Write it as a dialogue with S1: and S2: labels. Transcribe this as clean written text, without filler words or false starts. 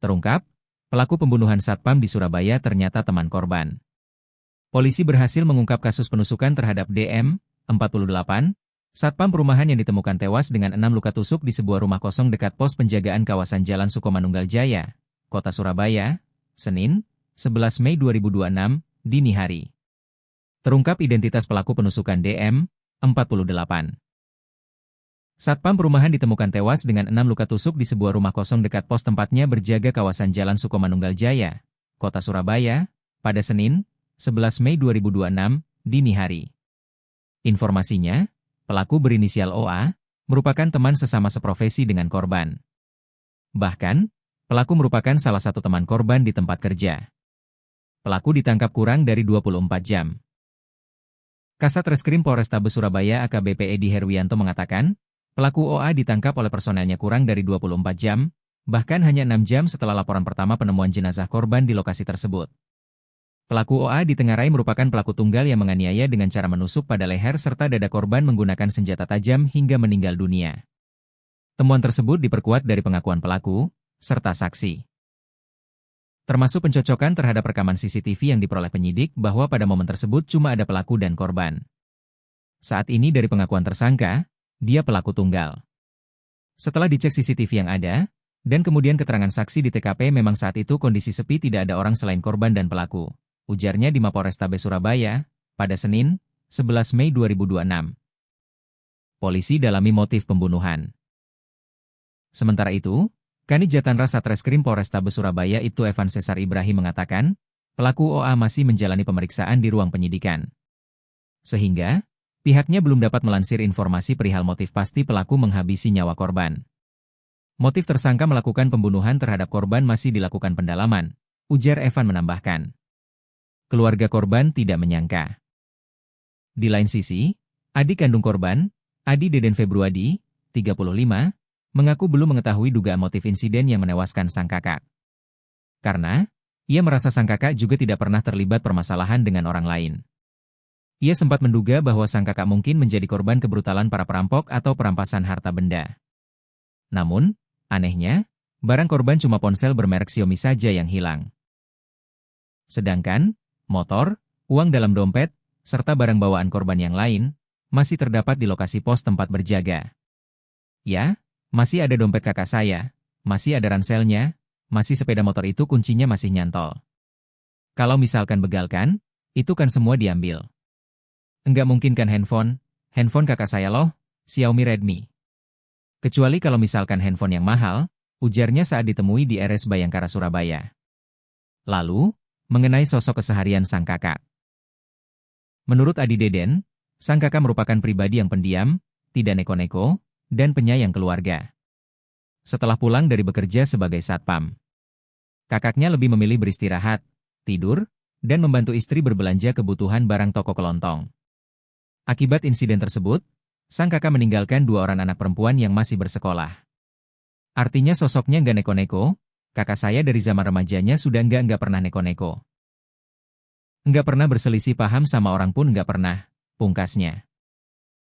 S1: Terungkap, pelaku pembunuhan satpam di Surabaya ternyata teman korban. Polisi berhasil mengungkap kasus penusukan terhadap DM, 48, satpam perumahan yang ditemukan tewas dengan 6 luka tusuk di sebuah rumah kosong dekat pos penjagaan kawasan Jalan Sukomanunggal Jaya, Kota Surabaya, Senin, 11 Mei 2026, dini hari. Terungkap identitas pelaku penusukan DM, 48. Satpam perumahan ditemukan tewas dengan 6 luka tusuk di sebuah rumah kosong dekat pos tempatnya berjaga kawasan Jalan Sukomanunggal Jaya, Kota Surabaya, pada Senin, 11 Mei 2026, dini hari. Informasinya, pelaku berinisial OA, merupakan teman sesama seprofesi dengan korban. Bahkan, pelaku merupakan salah satu teman korban di tempat kerja. Pelaku ditangkap kurang dari 24 jam. Kasat Reskrim Polrestabes Surabaya AKBP Edi Herwianto mengatakan, pelaku OA ditangkap oleh personelnya kurang dari 24 jam, bahkan hanya 6 jam setelah laporan pertama penemuan jenazah korban di lokasi tersebut. Pelaku OA ditengarai merupakan pelaku tunggal yang menganiaya dengan cara menusuk pada leher serta dada korban menggunakan senjata tajam hingga meninggal dunia. Temuan tersebut diperkuat dari pengakuan pelaku, serta saksi. Termasuk pencocokan terhadap rekaman CCTV yang diperoleh penyidik bahwa pada momen tersebut cuma ada pelaku dan korban. Saat ini dari pengakuan tersangka, dia pelaku tunggal. Setelah dicek CCTV yang ada, dan kemudian keterangan saksi di TKP memang saat itu kondisi sepi tidak ada orang selain korban dan pelaku, ujarnya di Mapolrestabes Surabaya, pada Senin, 11 Mei 2026. Polisi dalami motif pembunuhan. Sementara itu, Kanit Jatanras Satreskrim Polrestabes Surabaya itu Evan Cesar Ibrahim mengatakan, pelaku OA masih menjalani pemeriksaan di ruang penyidikan. Sehingga, pihaknya belum dapat melansir informasi perihal motif pasti pelaku menghabisi nyawa korban. Motif tersangka melakukan pembunuhan terhadap korban masih dilakukan pendalaman, ujar Evan menambahkan. Keluarga korban tidak menyangka. Di lain sisi, adik kandung korban, Adi Deden Februadi, 35, mengaku belum mengetahui dugaan motif insiden yang menewaskan sang kakak. Karena, ia merasa sang kakak juga tidak pernah terlibat permasalahan dengan orang lain. Ia sempat menduga bahwa sang kakak mungkin menjadi korban kebrutalan para perampok atau perampasan harta benda. Namun, anehnya, barang korban cuma ponsel bermerek Xiaomi saja yang hilang. Sedangkan, motor, uang dalam dompet, serta barang bawaan korban yang lain, masih terdapat di lokasi pos tempat berjaga. Ya, masih ada dompet kakak saya, masih ada ranselnya, masih sepeda motor itu kuncinya masih nyantol. Kalau misalkan begalkan, itu kan semua diambil. Enggak mungkin kan handphone kakak saya loh, Xiaomi Redmi. Kecuali kalau misalkan handphone yang mahal, ujarnya saat ditemui di RS Bayangkara Surabaya. Lalu, mengenai sosok keseharian sang kakak. Menurut Adi Deden, sang kakak merupakan pribadi yang pendiam, tidak neko-neko, dan penyayang keluarga. Setelah pulang dari bekerja sebagai satpam, kakaknya lebih memilih beristirahat, tidur, dan membantu istri berbelanja kebutuhan barang toko kelontong. Akibat insiden tersebut, sang kakak meninggalkan 2 orang anak perempuan yang masih bersekolah. Artinya sosoknya nggak neko-neko, kakak saya dari zaman remajanya sudah nggak pernah neko-neko. Nggak pernah berselisih paham sama orang pun nggak pernah, pungkasnya.